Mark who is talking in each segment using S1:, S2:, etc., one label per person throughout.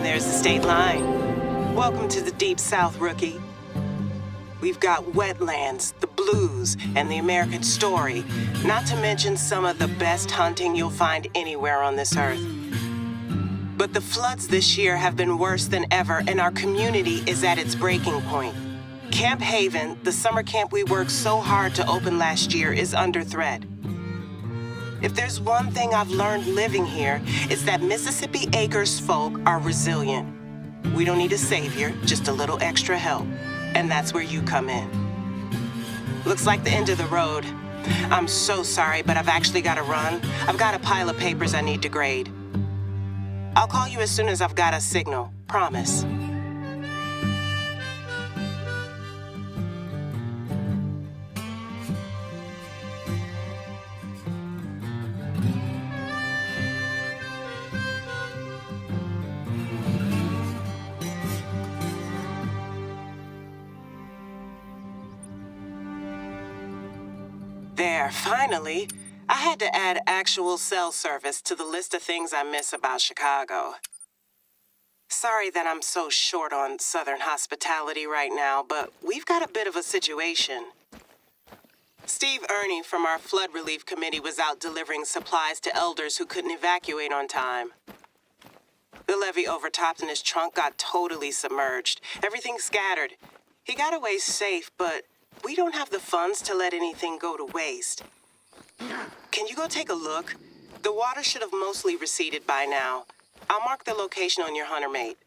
S1: there's the state line. Welcome to the Deep South, rookie. We've got wetlands, the blues, and the American story, not to mention some of the best hunting you'll find anywhere on this earth. But the floods this year have been worse than ever, and our community is at its breaking point. Camp Haven, the summer camp we worked so hard to open last year, is under threat. If there's one thing I've learned living here, it's that Mississippi Acres folk are resilient. We don't need a savior, just a little extra help. And that's where you come in. Looks like the end of the road. I'm so sorry, but I've actually got to run. I've got a pile of papers I need to grade. I'll call you as soon as I've got a signal. Promise. There, finally. I had to add actual cell service to the list of things I miss about Chicago. Sorry that I'm so short on Southern hospitality right now, but we've got a bit of a situation. Steve Ernie from our flood relief committee was out delivering supplies to elders who couldn't evacuate on time. The levee overtopped and his trunk got totally submerged. Everything scattered. He got away safe, but we don't have the funds to let anything go to waste. Can you go take a look? The water should have mostly receded by now. I'll mark the location on your hunter mate.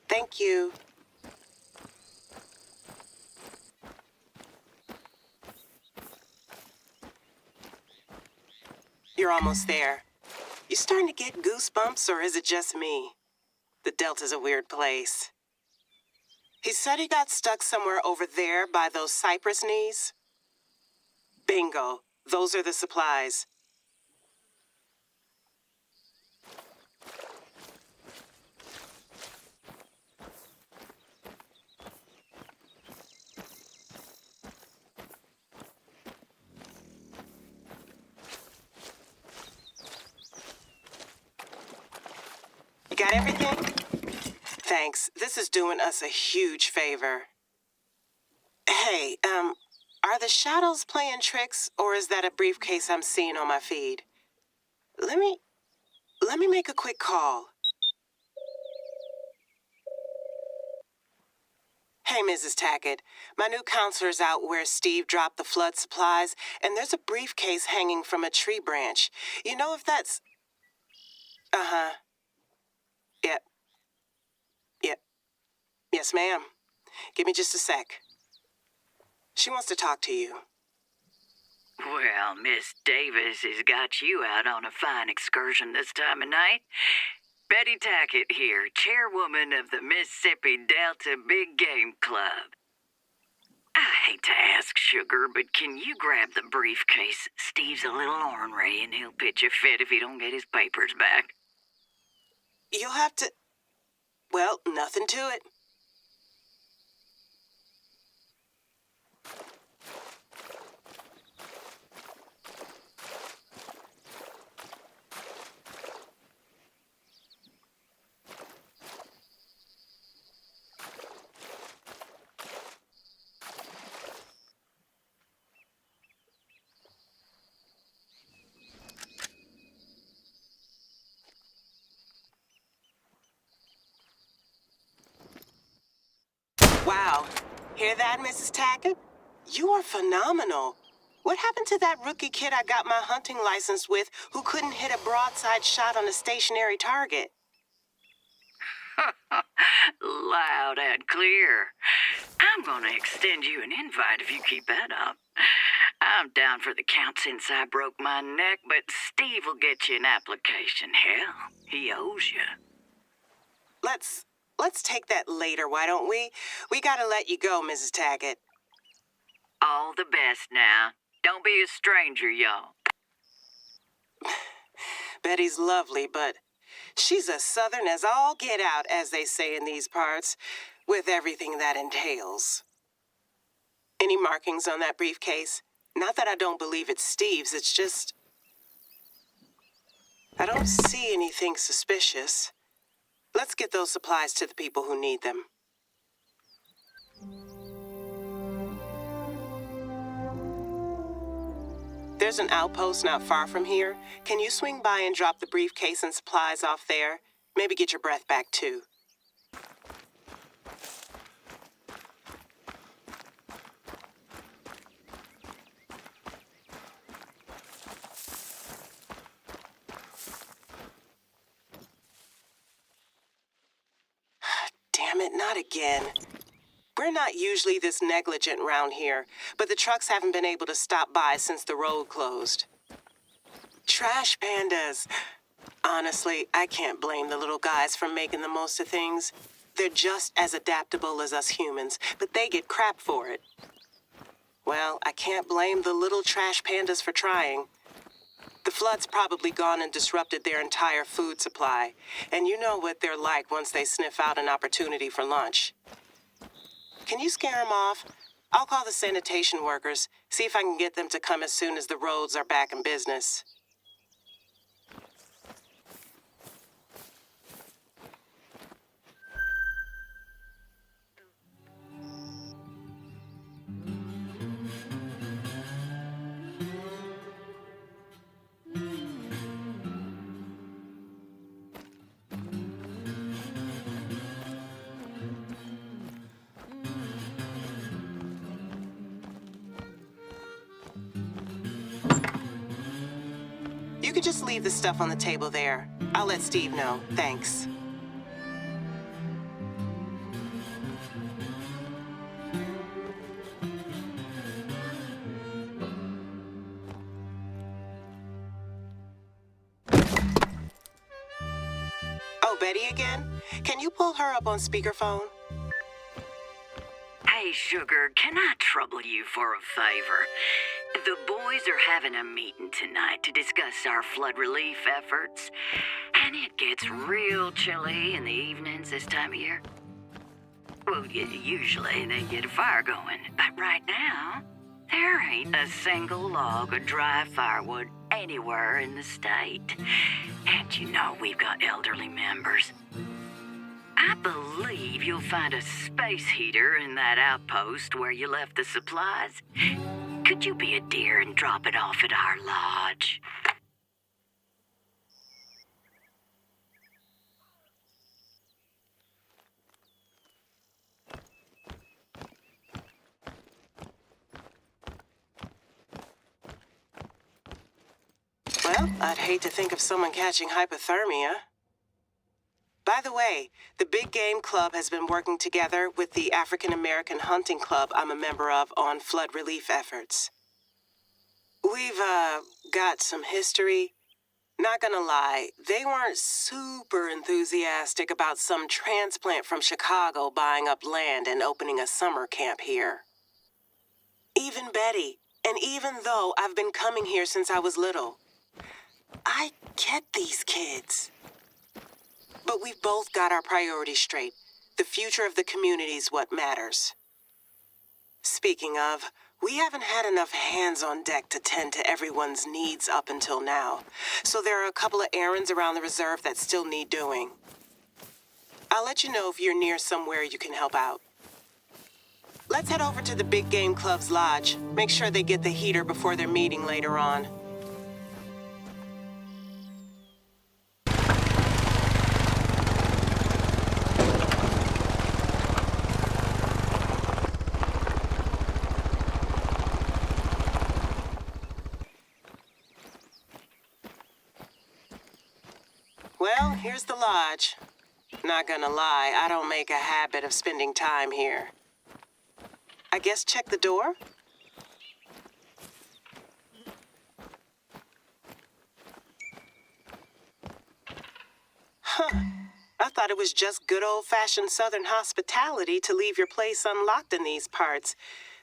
S1: Thank you. You're almost there. You starting to get goosebumps, or is it just me? The Delta's a weird place. He said he got stuck somewhere over there by those cypress knees. Bingo. Those are the supplies. You got everything? Thanks. This is doing us a huge favor. Hey, are the shadows playing tricks, or is that a briefcase I'm seeing on my feed? Let me make a quick call. Hey, Mrs. Tackett. My new counselor's out where Steve dropped the flood supplies, and there's a briefcase hanging from a tree branch. You know if that's... Uh-huh. Yep. Yep. Yes, ma'am. Give me just a sec. She wants to talk to you.
S2: Well, Miss Davis has got you out on a fine excursion this time of night. Betty Tackett here, chairwoman of the Mississippi Delta Big Game Club. I hate to ask, Sugar, but can you grab the briefcase? Steve's a little ornery, and he'll pitch a fit if he don't get his papers back.
S1: You'll have to... Well, nothing to it. Wow. Hear that, Mrs. Tackett? You are phenomenal. What happened to that rookie kid I got my hunting license with who couldn't hit a broadside shot on a stationary target?
S2: Loud and clear. I'm gonna extend you an invite if you keep that up. I'm down for the count since I broke my neck, but Steve will get you an application. Hell, he owes you.
S1: Let's take that later, why don't we? We gotta let you go, Mrs. Tackett.
S2: All the best now. Don't be a stranger, y'all.
S1: Betty's lovely, but she's as Southern as all get out, as they say in these parts, with everything that entails. Any markings on that briefcase? Not that I don't believe it's Steve's, it's just... I don't see anything suspicious. Let's get those supplies to the people who need them. There's an outpost not far from here. Can you swing by and drop the briefcase and supplies off there? Maybe get your breath back, too. Damn it, not again. We're not usually this negligent round here, but the trucks haven't been able to stop by since the road closed. Trash pandas. Honestly, I can't blame the little guys for making the most of things. They're just as adaptable as us humans, but they get crap for it. Well, I can't blame the little trash pandas for trying. The flood's probably gone and disrupted their entire food supply, and you know what they're like once they sniff out an opportunity for lunch. Can you scare them off? I'll call the sanitation workers, see if I can get them to come as soon as the roads are back in business. You could just leave the stuff on the table there. I'll let Steve know. Thanks. Oh, Betty again? Can you pull her up on speakerphone?
S2: Hey, Sugar, can I trouble you for a favor? The boys are having a meeting tonight to discuss our flood relief efforts, and it gets real chilly in the evenings this time of year. Well, usually they get a fire going, but right now, there ain't a single log of dry firewood anywhere in the state. And you know we've got elderly members. I believe you'll find a space heater in that outpost where you left the supplies. Could you be a dear and drop it off at our lodge?
S1: Well, I'd hate to think of someone catching hypothermia. By the way, the Big Game Club has been working together with the African American Hunting Club I'm a member of on flood relief efforts. We've, got some history. Not gonna lie, they weren't super enthusiastic about some transplant from Chicago buying up land and opening a summer camp here. Even Betty, and even though I've been coming here since I was little, I get these kids. But we've both got our priorities straight. The future of the community's what matters. Speaking of, we haven't had enough hands on deck to tend to everyone's needs up until now. So there are a couple of errands around the reserve that still need doing. I'll let you know if you're near somewhere you can help out. Let's head over to the Big Game Club's lodge. Make sure they get the heater before their meeting later on. Well, here's the lodge. Not gonna lie, I don't make a habit of spending time here. I guess check the door? Huh. I thought it was just good old-fashioned Southern hospitality to leave your place unlocked in these parts.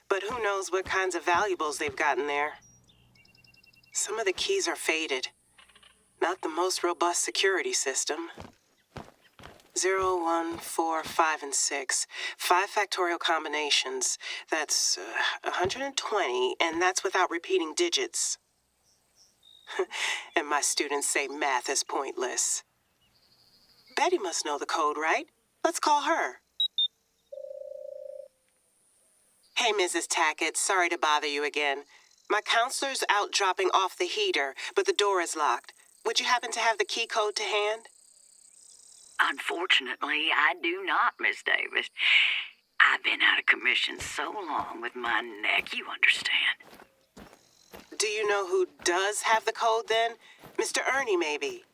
S1: But who knows what kinds of valuables they've gotten there. Some of the keys are faded. Not the most robust security system. 0, 1, 4, 5, and 6. 5 factorial combinations. That's 120, and that's without repeating digits. And my students say math is pointless. Betty must know the code, right? Let's call her. Hey, Mrs. Tackett, sorry to bother you again. My counselor's out dropping off the heater, but the door is locked. Would you happen to have the key code to hand?
S2: Unfortunately, I do not, Miss Davis. I've been out of commission so long with my neck, you understand.
S1: Do you know who does have the code then? Mr. Ernie, maybe?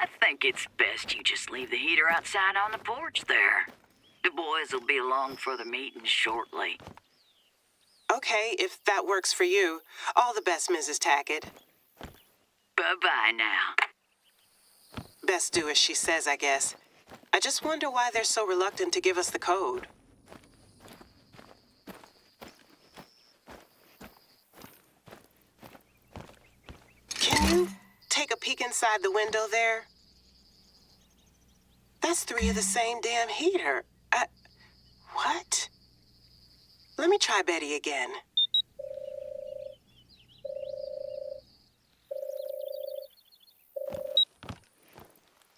S2: I think it's best you just leave the heater outside on the porch there. The boys will be along for the meeting shortly.
S1: Okay, if that works for you. All the best, Mrs. Tackett.
S2: Bye-bye now.
S1: Best do as she says, I guess. I just wonder why they're so reluctant to give us the code. Can you take a peek inside the window there? That's 3 of the same damn heater. What? Let me try Betty again.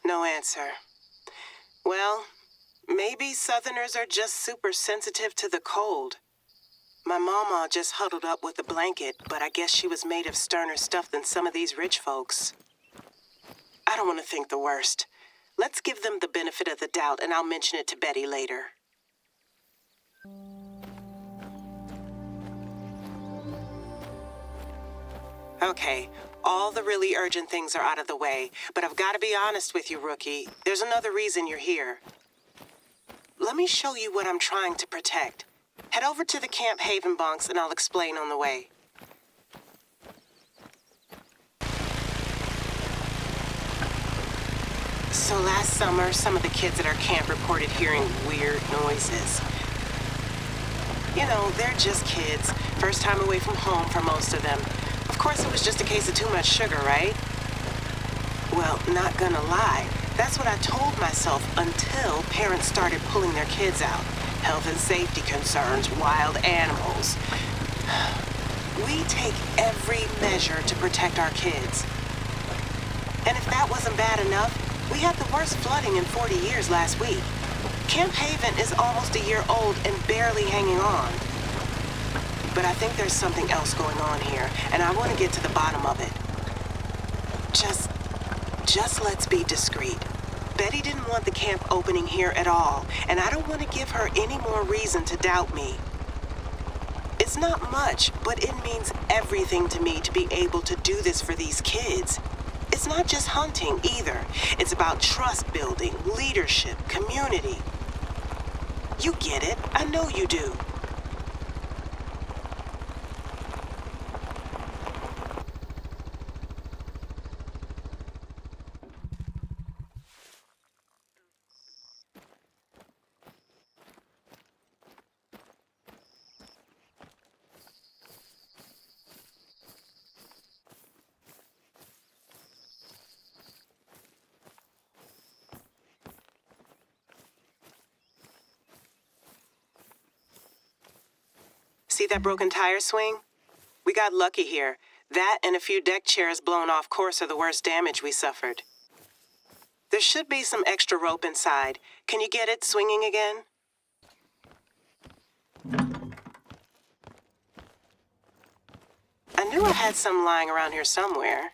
S1: No answer. Well, maybe Southerners are just super sensitive to the cold. My mama just huddled up with a blanket, but I guess she was made of sterner stuff than some of these rich folks. I don't want to think the worst. Let's give them the benefit of the doubt, and I'll mention it to Betty later. Okay, all the really urgent things are out of the way, but I've got to be honest with you, Rookie. There's another reason you're here. Let me show you what I'm trying to protect. Head over to the Camp Haven bunks, and I'll explain on the way. So last summer, some of the kids at our camp reported hearing weird noises. You know, they're just kids. First time away from home for most of them. Of course, it was just a case of too much sugar, right? Well, not gonna lie. That's what I told myself until parents started pulling their kids out. Health and safety concerns, wild animals. We take every measure to protect our kids. And if that wasn't bad enough, we had the worst flooding in 40 years last week. Camp Haven is almost a year old and barely hanging on. But I think there's something else going on here, and I want to get to the bottom of it. Just let's be discreet. Betty didn't want the camp opening here at all, and I don't want to give her any more reason to doubt me. It's not much, but it means everything to me to be able to do this for these kids. It's not just hunting either. It's about trust building, leadership, community. You get it. I know you do. See that broken tire swing? We got lucky here. That and a few deck chairs blown off course are the worst damage we suffered. There should be some extra rope inside. Can you get it swinging again? I knew I had some lying around here somewhere.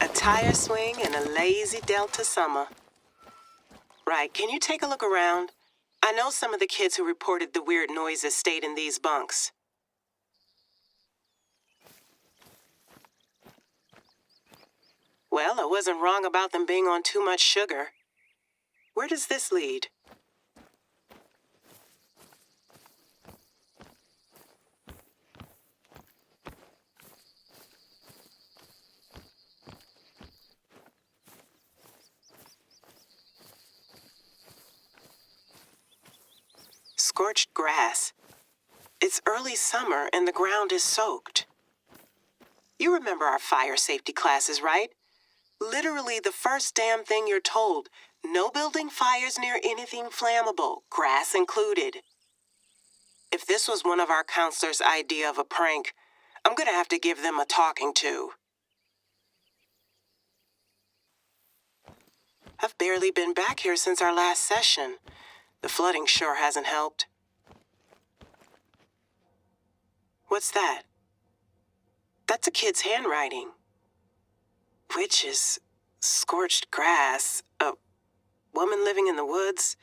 S1: A tire swing and a lazy Delta summer. Right, can you take a look around? I know some of the kids who reported the weird noises stayed in these bunks. Well, I wasn't wrong about them being on too much sugar. Where does this lead? Scorched grass. It's early summer and the ground is soaked. You remember our fire safety classes, right? Literally the first damn thing you're told. No building fires near anything flammable, grass included. If this was one of our counselors' idea of a prank, I'm gonna have to give them a talking to. I've barely been back here since our last session. The flooding sure hasn't helped. What's that? That's a kid's handwriting. Witches, scorched grass, a woman living in the woods.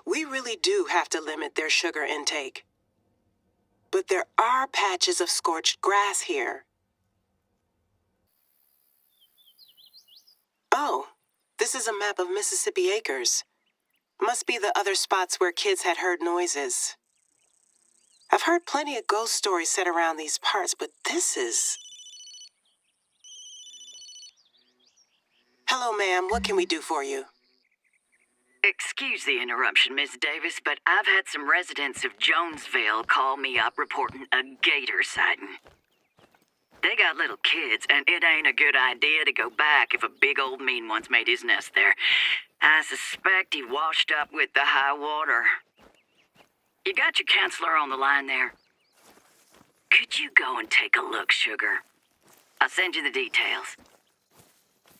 S1: We really do have to limit their sugar intake. But there are patches of scorched grass here. Oh, this is a map of Mississippi acres. Must be the other spots where kids had heard noises. I've heard plenty of ghost stories set around these parts, but this is... Hello, ma'am. What can we do for you?
S2: Excuse the interruption, Miss Davis, but I've had some residents of Jonesville call me up reporting a gator sighting. They got little kids, and it ain't a good idea to go back if a big old mean one's made his nest there. I suspect he washed up with the high water. You got your counselor on the line there? Could you go and take a look, sugar? I'll send you the details.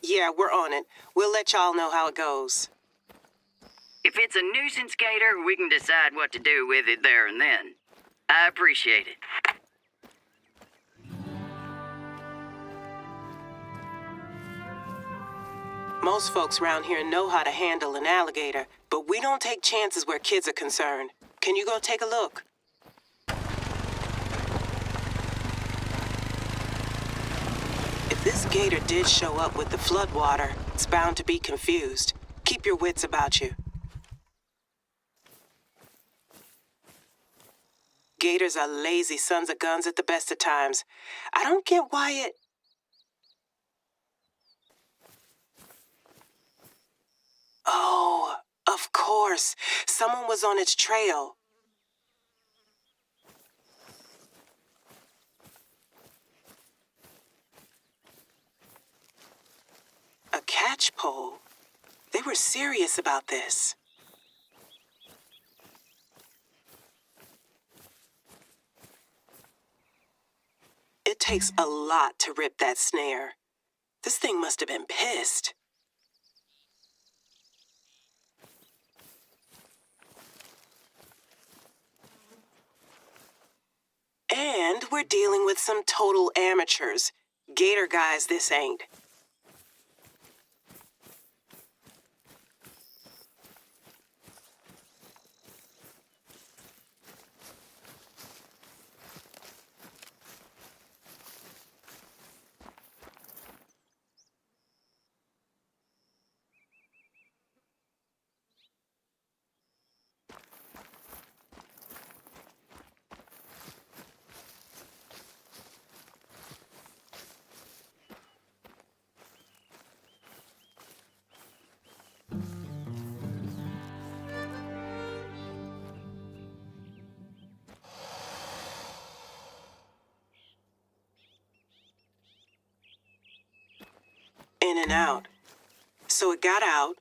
S1: Yeah, we're on it. We'll let y'all know how it goes.
S2: If it's a nuisance gator, we can decide what to do with it there and then. I appreciate it.
S1: Most folks around here know how to handle an alligator, but we don't take chances where kids are concerned. Can you go take a look? If this gator did show up with the floodwater, it's bound to be confused. Keep your wits about you. Gators are lazy sons of guns at the best of times. I don't get why it... Oh, of course. Someone was on its trail. A catch pole? They were serious about this. It takes a lot to rip that snare. This thing must have been pissed. And we're dealing with some total amateurs. Gator guys, this ain't. In and out. So it got out,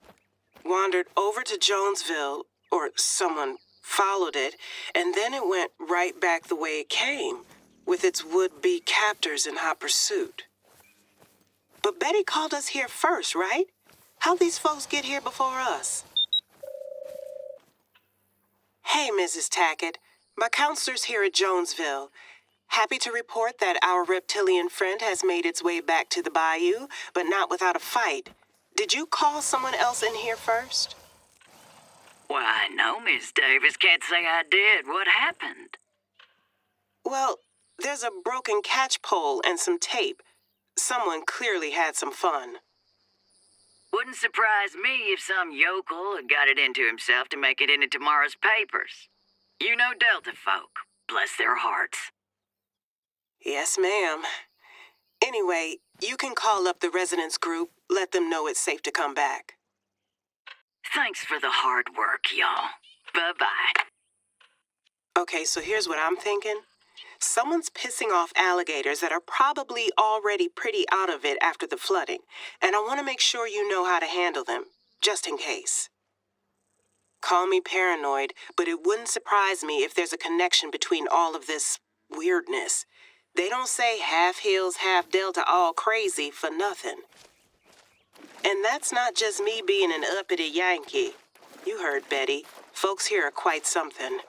S1: wandered over to Jonesville, or someone followed it, and then it went right back the way it came, with its would-be captors in hot pursuit. But Betty called us here first, right? How'd these folks get here before us? Hey, Mrs. Tackett. My counselor's here at Jonesville. Happy to report that our reptilian friend has made its way back to the bayou, but not without a fight. Did you call someone else in here first?
S2: Why, no, Miss Davis. Can't say I did. What happened?
S1: Well, there's a broken catch pole and some tape. Someone clearly had some fun.
S2: Wouldn't surprise me if some yokel had got it into himself to make it into tomorrow's papers. You know Delta folk. Bless their hearts.
S1: Yes, ma'am. Anyway, you can call up the residents group, let them know it's safe to come back.
S2: Thanks for the hard work, y'all. Bye-bye.
S1: Okay, so here's what I'm thinking. Someone's pissing off alligators that are probably already pretty out of it after the flooding, and I want to make sure you know how to handle them, just in case. Call me paranoid, but it wouldn't surprise me if there's a connection between all of this weirdness. They don't say half hills, half delta, all crazy for nothing. And that's not just me being an uppity Yankee. You heard Betty. Folks here are quite something.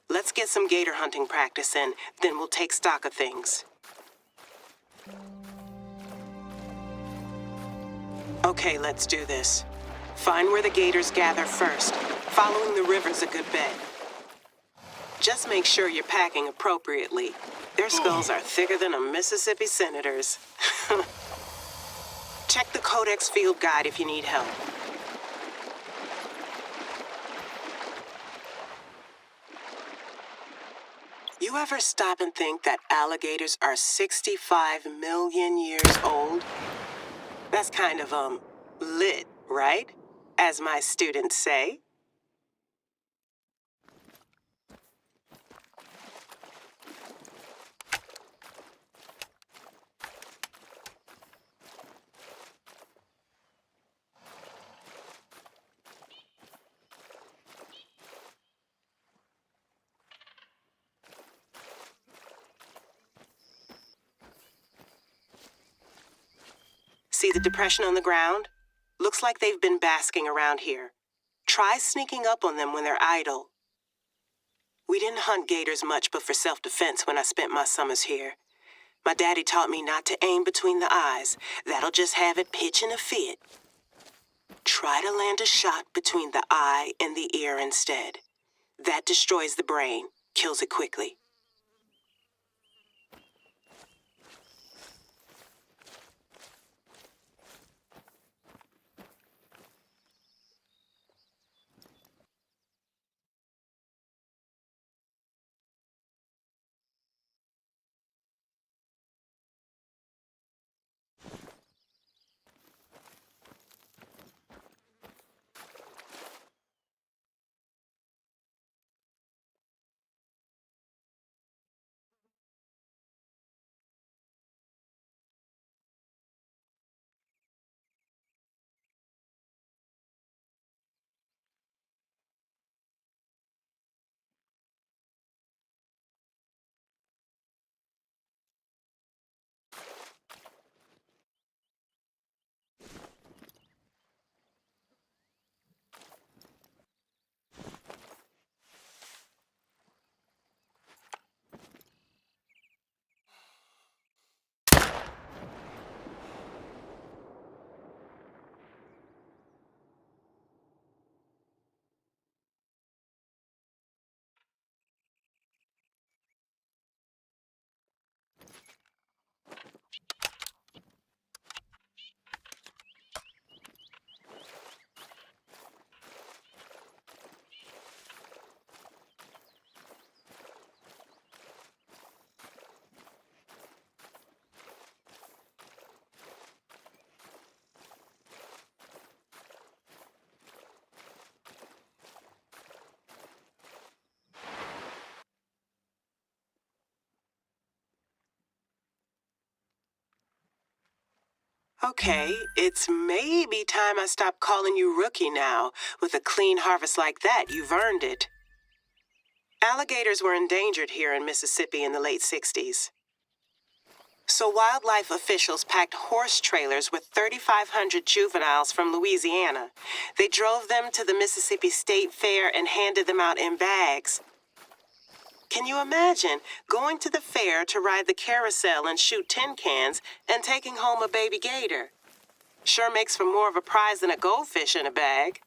S1: Let's get some gator hunting practice in, then we'll take stock of things. Okay, let's do this. Find where the gators gather first. Following the river's a good bet. Just make sure you're packing appropriately. Their skulls are thicker than a Mississippi senator's. Check the Codex field guide if you need help. You ever stop and think that alligators are 65 million years old? That's kind of, lit, right? As my students say. See the depression on the ground? Looks like they've been basking around here. Try sneaking up on them when they're idle. We didn't hunt gators much but for self-defense when I spent my summers here. My daddy taught me not to aim between the eyes. That'll just have it pitching a fit. Try to land a shot between the eye and the ear instead. That destroys the brain, kills it quickly. Okay, it's maybe time I stop calling you rookie now. With a clean harvest like that, you've earned it. Alligators were endangered here in Mississippi in the late 60s. So wildlife officials packed horse trailers with 3,500 juveniles from Louisiana. They drove them to the Mississippi State Fair and handed them out in bags. Can you imagine going to the fair to ride the carousel and shoot tin cans and taking home a baby gator? Sure makes for more of a prize than a goldfish in a bag.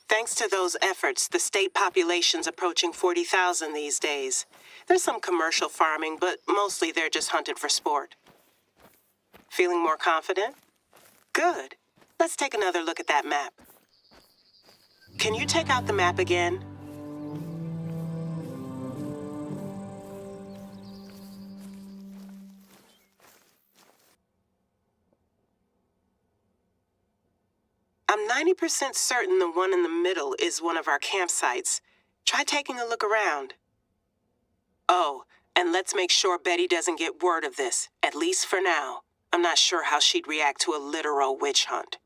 S1: Thanks to those efforts, the state population's approaching 40,000 these days. There's some commercial farming, but mostly they're just hunted for sport. Feeling more confident? Good. Let's take another look at that map. Can you take out the map again? I'm 90% certain the one in the middle is one of our campsites. Try taking a look around. Oh, and let's make sure Betty doesn't get word of this, at least for now. I'm not sure how she'd react to a literal witch hunt.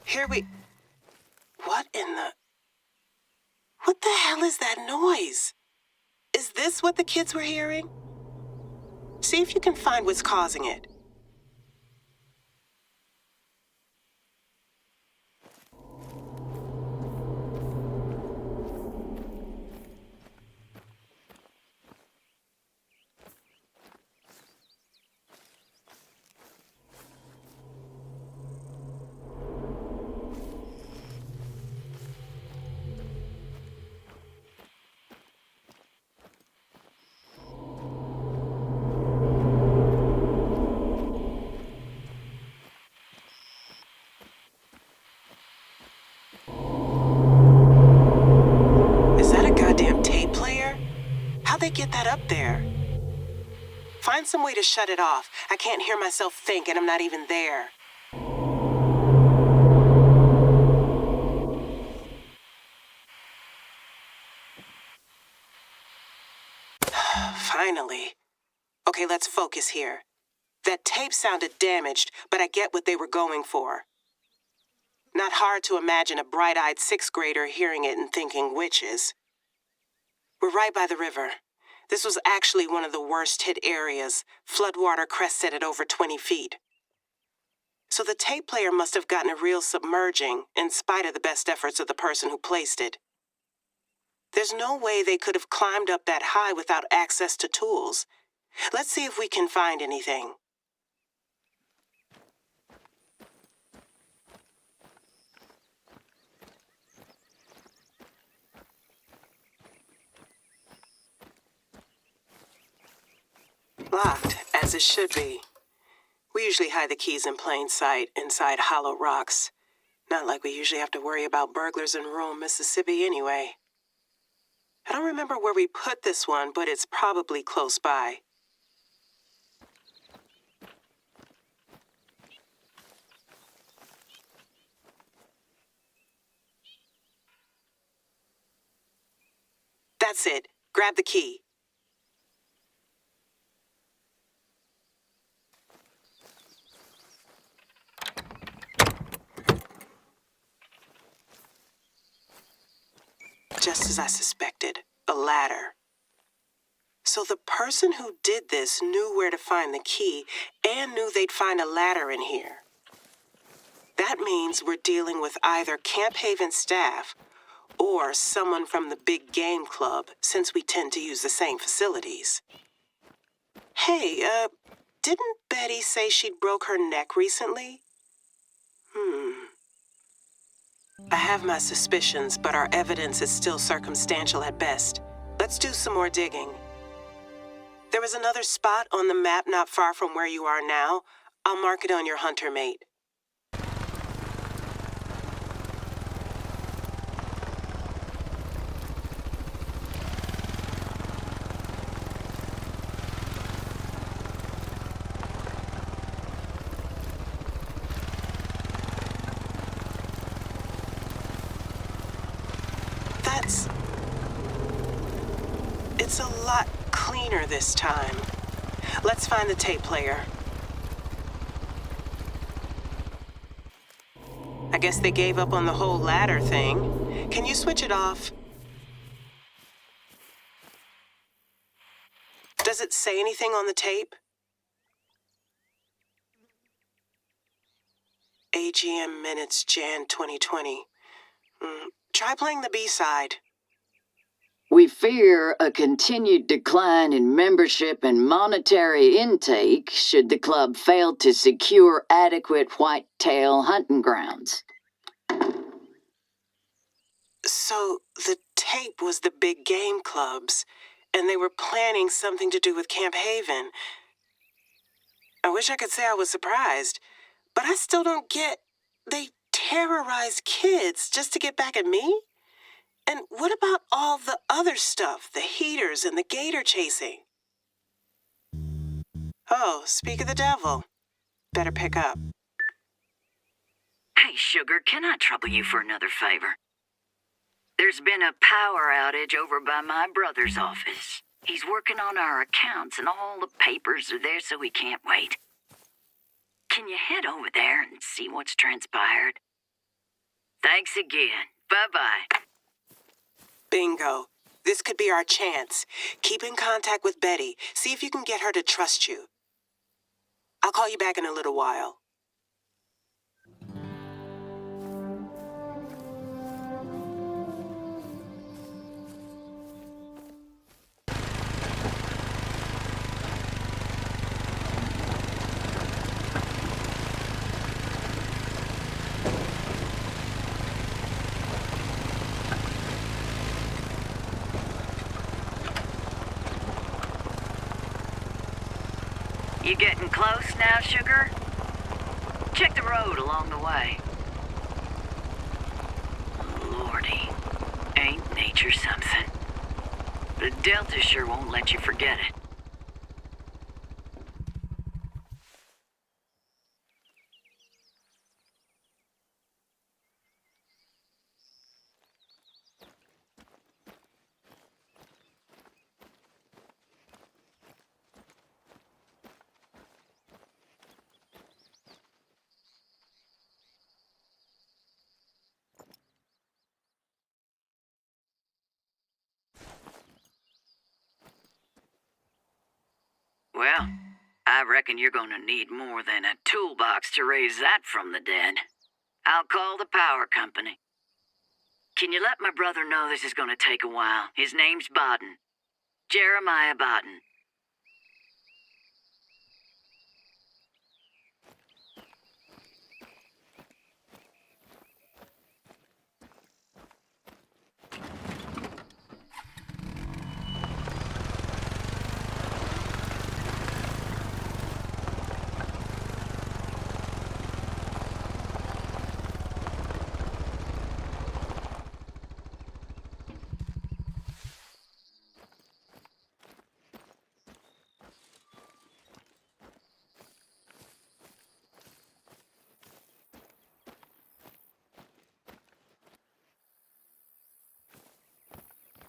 S1: Here we... What the hell is that noise? Is this what the kids were hearing? See if you can find what's causing it. Is that a goddamn tape player? How'd they get that up there? Find some way to shut it off. I can't hear myself think and I'm not even there. Finally. Okay, let's focus here. That tape sounded damaged, but I get what they were going for. Not hard to imagine a bright-eyed sixth grader hearing it and thinking witches. We're right by the river. This was actually one of the worst hit areas. Floodwater crested at over 20 feet. So the tape player must have gotten a real submerging, in spite of the best efforts of the person who placed it. There's no way they could have climbed up that high without access to tools. Let's see if we can find anything. Locked, as it should be. We usually hide the keys in plain sight, inside hollow rocks. Not like we usually have to worry about burglars in rural Mississippi anyway. I don't remember where we put this one, but it's probably close by. That's it. Grab the key. Just as I suspected, a ladder. So the person who did this knew where to find the key and knew they'd find a ladder in here. That means we're dealing with either Camp Haven staff or someone from the big game club, since we tend to use the same facilities. Hey, didn't Betty say she'd broke her neck recently? I have my suspicions, but our evidence is still circumstantial at best. Let's do some more digging. There was another spot on the map not far from where you are now. I'll mark it on your hunter mate. It's a lot cleaner this time. Let's find the tape player. I guess they gave up on the whole ladder thing. Can you switch it off? Does it say anything on the tape? AGM minutes, Jan 2020. Try playing the B-side.
S2: We fear a continued decline in membership and monetary intake should the club fail to secure adequate whitetail hunting grounds.
S1: So the tape was the big game clubs, and they were planning something to do with Camp Haven. I wish I could say I was surprised, but I still don't get... They terrorize kids just to get back at me? And what about all the other stuff, the heaters and the gator chasing? Oh, speak of the devil. Better pick up.
S2: Hey, Sugar, can I trouble you for another favor? There's been a power outage over by my brother's office. He's working on our accounts and all the papers are there so he can't wait. Can you head over there and see what's transpired? Thanks again. Bye-bye.
S1: Bingo. This could be our chance. Keep in contact with Betty. See if you can get her to trust you. I'll call you back in a little while.
S2: You getting close now, Sugar? Check the road along the way. Lordy, ain't nature something? The Delta sure won't let you forget it. Well, I reckon you're gonna need more than a toolbox to raise that from the dead. I'll call the power company. Can you let my brother know this is gonna take a while? His name's Bodden. Jeremiah Bodden.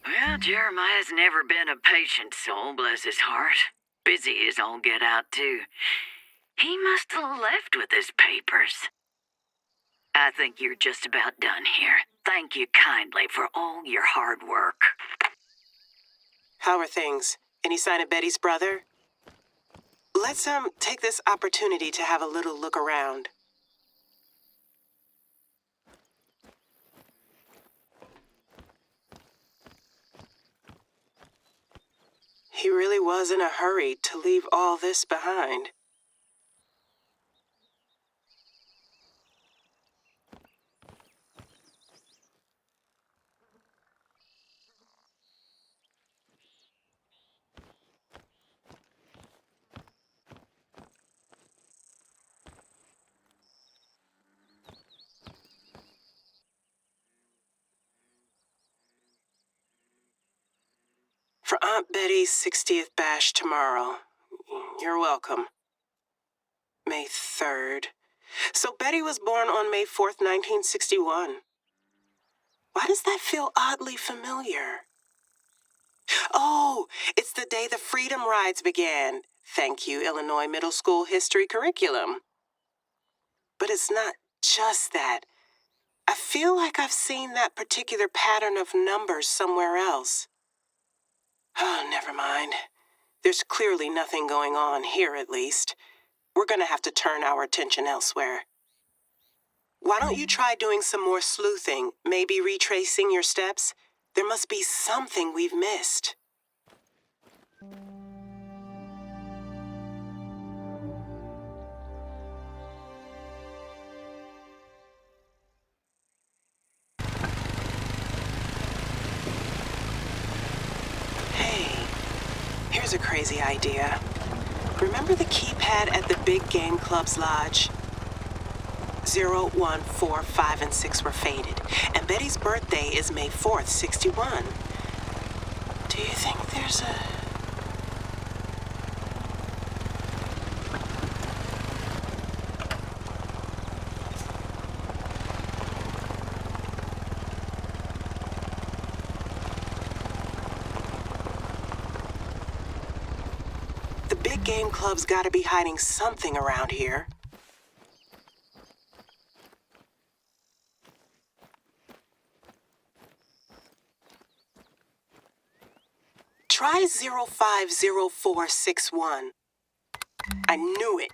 S2: Well, Jeremiah's never been a patient soul, bless his heart. Busy as all get out, too. He must have left with his papers. I think you're just about done here. Thank you kindly for all your hard work.
S1: How are things? Any sign of Betty's brother? Let's take this opportunity to have a little look around. He really was in a hurry to leave all this behind. For Aunt Betty's 60th bash tomorrow. You're welcome. May 3rd. So Betty was born on May 4th, 1961. Why does that feel oddly familiar? Oh, it's the day the Freedom Rides began. Thank you, Illinois Middle School History Curriculum. But it's not just that. I feel like I've seen that particular pattern of numbers somewhere else. Oh, never mind. There's clearly nothing going on here, at least. We're gonna have to turn our attention elsewhere. Why don't you try doing some more sleuthing, maybe retracing your steps? There must be something we've missed. Hey, here's a crazy idea. Remember the keypad at the Big Game Club's lodge? 0, 1, 4, 5, and 6 were faded, and Betty's birthday is May 4th, 61. Do you think there's a... The Big Game Club's gotta be hiding something around here. Try 050461. I knew it.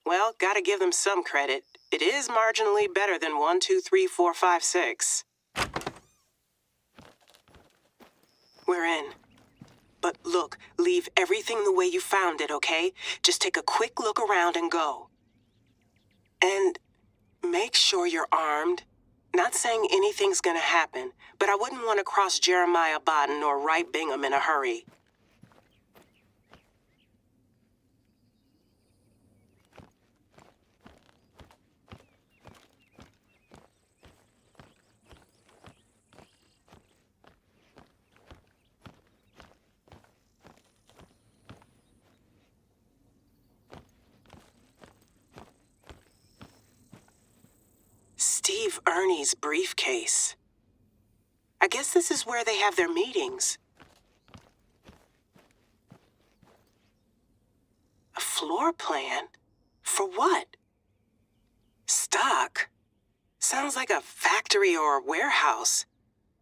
S1: Well, gotta give them some credit. It is marginally better than 1, 2, 3, 4, 5, 6. We're in. But look, leave everything the way you found it, okay? Just take a quick look around and go. And make sure you're armed. Not saying anything's gonna happen, but I wouldn't want to cross Jeremiah Bodden or Wright Bingham in a hurry. Steve Ernie's briefcase. I guess this is where they have their meetings. A floor plan? For what? Stock? Sounds like a factory or a warehouse.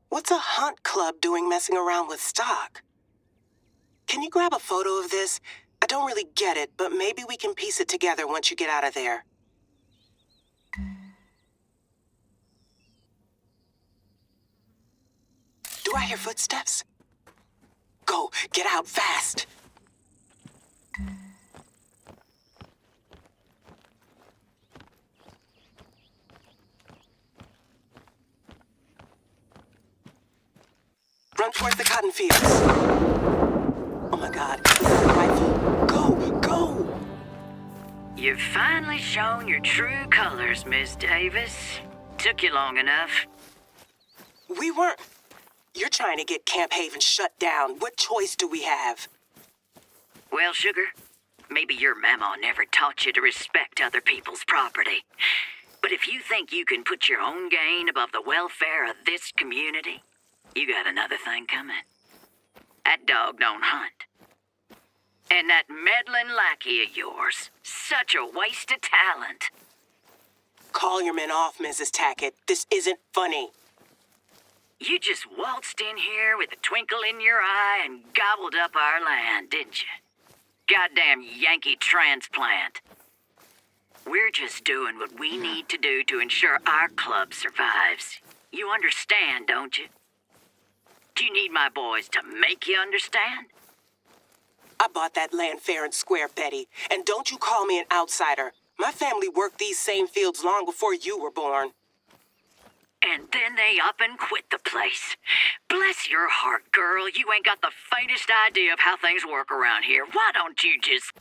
S1: What's a hunt club doing messing around with stock? Can you grab a photo of this? I don't really get it, but maybe we can piece it together once you get out of there. Do I hear footsteps? Go, get out fast. Run towards the cotton fields. Oh my God, is that a rifle? Go, go!
S2: You've finally shown your true colors, Miss Davis. Took you long enough.
S1: We weren't... You're trying to get Camp Haven shut down. What choice do we have?
S2: Well, sugar, maybe your mama never taught you to respect other people's property. But if you think you can put your own gain above the welfare of this community, you got another thing coming. That dog don't hunt. And that meddling lackey of yours, such a waste of talent.
S1: Call your men off, Mrs. Tackett. This isn't funny.
S2: You just waltzed in here with a twinkle in your eye and gobbled up our land, didn't you? Goddamn Yankee transplant. We're just doing what we need to do to ensure our club survives. You understand, don't you? Do you need my boys to make you understand?
S1: I bought that land fair and square, Betty. And don't you call me an outsider. My family worked these same fields long before you were born.
S2: And then they up and quit the place. Bless your heart, girl. You ain't got the faintest idea of how things work around here. Why don't you just...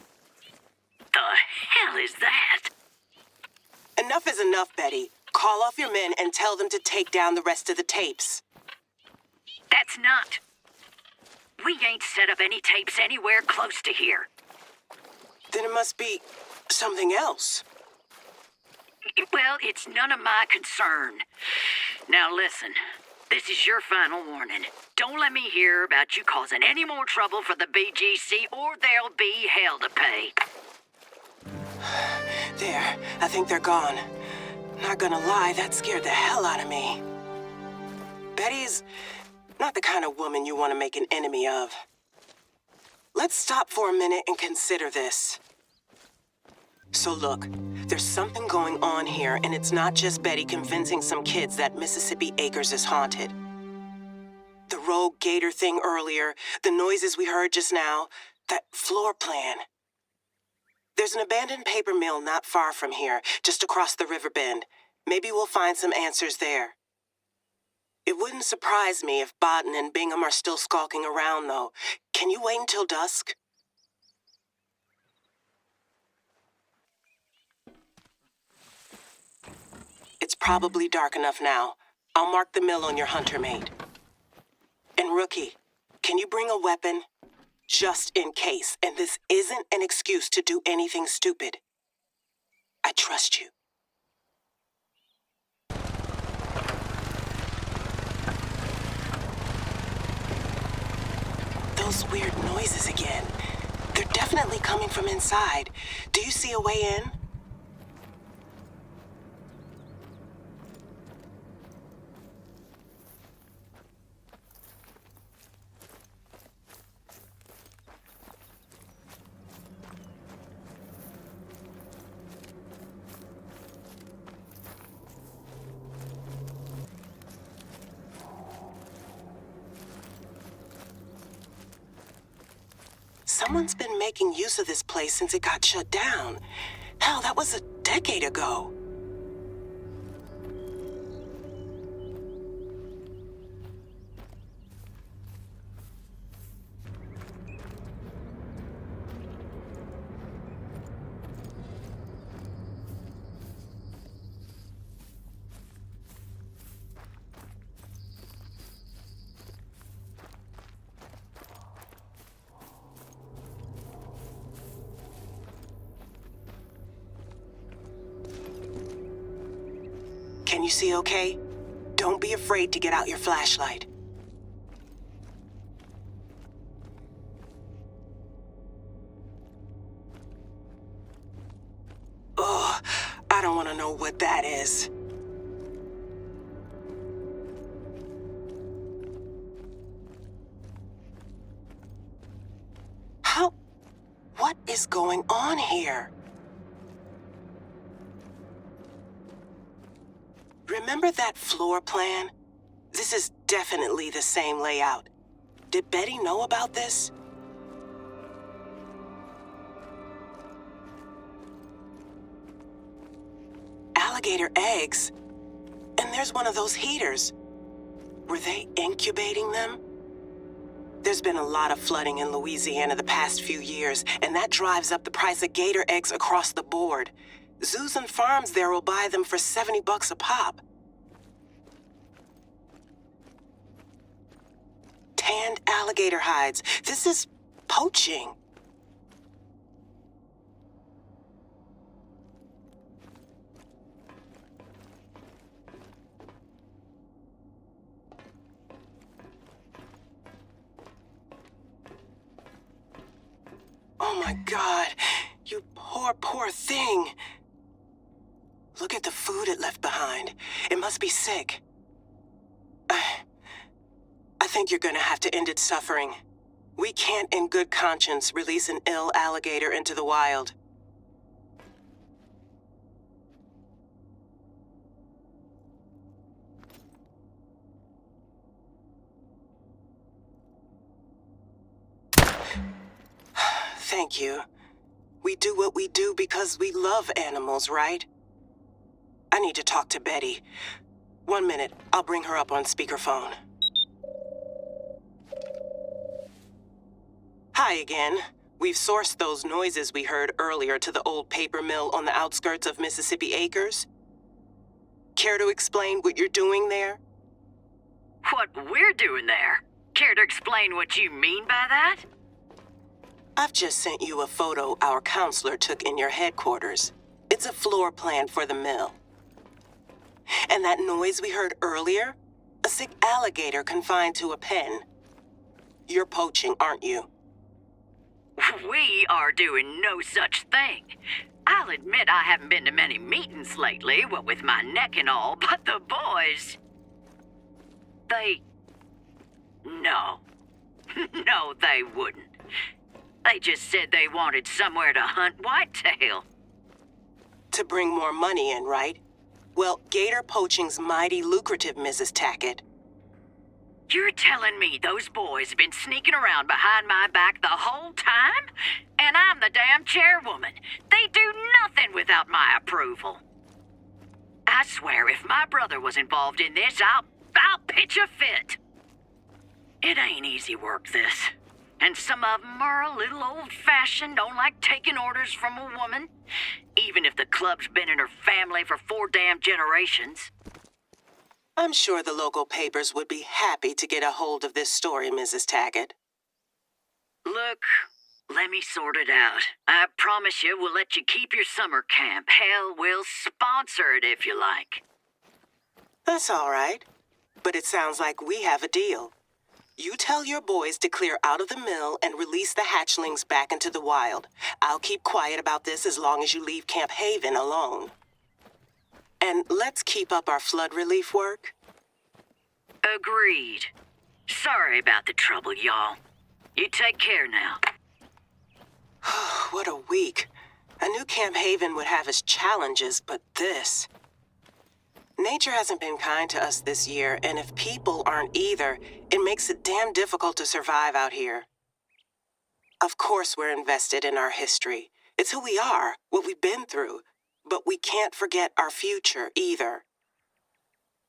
S2: The hell is that?
S1: Enough is enough, Betty. Call off your men and tell them to take down the rest of the tapes.
S2: That's not. We ain't set up any tapes anywhere close to here.
S1: Then it must be something else.
S2: Well, it's none of my concern. Now listen, this is your final warning. Don't let me hear about you causing any more trouble for the BGC or there'll be hell to pay.
S1: There, I think they're gone. Not gonna lie, that scared the hell out of me. Betty's not the kind of woman you want to make an enemy of. Let's stop for a minute and consider this. So look, there's something going on here, and it's not just Betty convincing some kids that Mississippi Acres is haunted. The rogue gator thing earlier, the noises we heard just now, that floor plan. There's an abandoned paper mill not far from here, just across the river bend. Maybe we'll find some answers there. It wouldn't surprise me if Bodden and Bingham are still skulking around, though. Can you wait until dusk? It's probably dark enough now. I'll mark the mill on your hunter mate. And Rookie, can you bring a weapon? Just in case, and this isn't an excuse to do anything stupid. I trust you. Those weird noises again. They're definitely coming from inside. Do you see a way in? Someone's been making use of this place since it got shut down. Hell, that was a decade ago. Can you see okay? Don't be afraid to get out your flashlight. Ugh, I don't want to know what that is. What is going on here? Remember that floor plan? This is definitely the same layout. Did Betty know about this? Alligator eggs? And there's one of those heaters. Were they incubating them? There's been a lot of flooding in Louisiana the past few years, and that drives up the price of gator eggs across the board. Zoos and farms there will buy them for $70 a pop. Tanned alligator hides. This is poaching. Oh my God, you poor, poor thing. Look at the food it left behind. It must be sick. I think you're gonna have to end its suffering. We can't in good conscience release an ill alligator into the wild. Thank you. We do what we do because we love animals, right? I need to talk to Betty. 1 minute, I'll bring her up on speakerphone. Hi again. We've sourced those noises we heard earlier to the old paper mill on the outskirts of Mississippi Acres. Care to explain what you're doing there?
S2: What we're doing there? Care to explain what you mean by that?
S1: I've just sent you a photo our counselor took in your headquarters. It's a floor plan for the mill. And that noise we heard earlier? A sick alligator confined to a pen. You're poaching, aren't you?
S2: We are doing no such thing. I'll admit I haven't been to many meetings lately, what with my neck and all, but the boys... No. No, they wouldn't. They just said they wanted somewhere to hunt whitetail.
S1: To bring more money in, right? Well, gator poaching's mighty lucrative, Mrs. Tackett.
S2: You're telling me those boys have been sneaking around behind my back the whole time? And I'm the damn chairwoman. They do nothing without my approval. I swear if my brother was involved in this, I'll pitch a fit. It ain't easy work, this. And some of 'em are a little old-fashioned, don't like taking orders from a woman, even if the club's been in her family for 4 damn generations.
S1: I'm sure the local papers would be happy to get a hold of this story, Mrs. Tackett.
S2: Look, let me sort it out. I promise you we'll let you keep your summer camp. Hell, we'll sponsor it if you like.
S1: That's all right. But it sounds like we have a deal. You tell your boys to clear out of the mill and release the hatchlings back into the wild. I'll keep quiet about this as long as you leave Camp Haven alone. And let's keep up our flood relief work.
S2: Agreed. Sorry about the trouble, y'all. You take care now.
S1: What a week. I knew Camp Haven would have its challenges, but this... Nature hasn't been kind to us this year, and if people aren't either, it makes it damn difficult to survive out here. Of course we're invested in our history. It's who we are, what we've been through, but we can't forget our future either.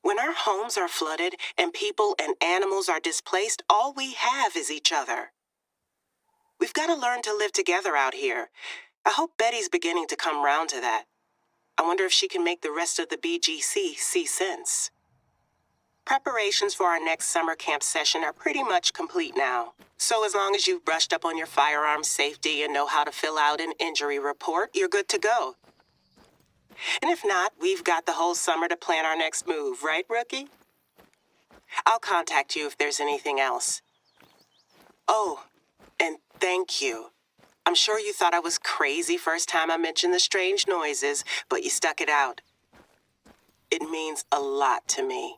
S1: When our homes are flooded and people and animals are displaced, all we have is each other. We've got to learn to live together out here. I hope Betty's beginning to come round to that. I wonder if she can make the rest of the BGC see sense. Preparations for our next summer camp session are pretty much complete now. So as long as you've brushed up on your firearm safety and know how to fill out an injury report, you're good to go. And if not, we've got the whole summer to plan our next move, right, Rookie? I'll contact you if there's anything else. Oh, and thank you. I'm sure you thought I was crazy first time I mentioned the strange noises, but you stuck it out. It means a lot to me.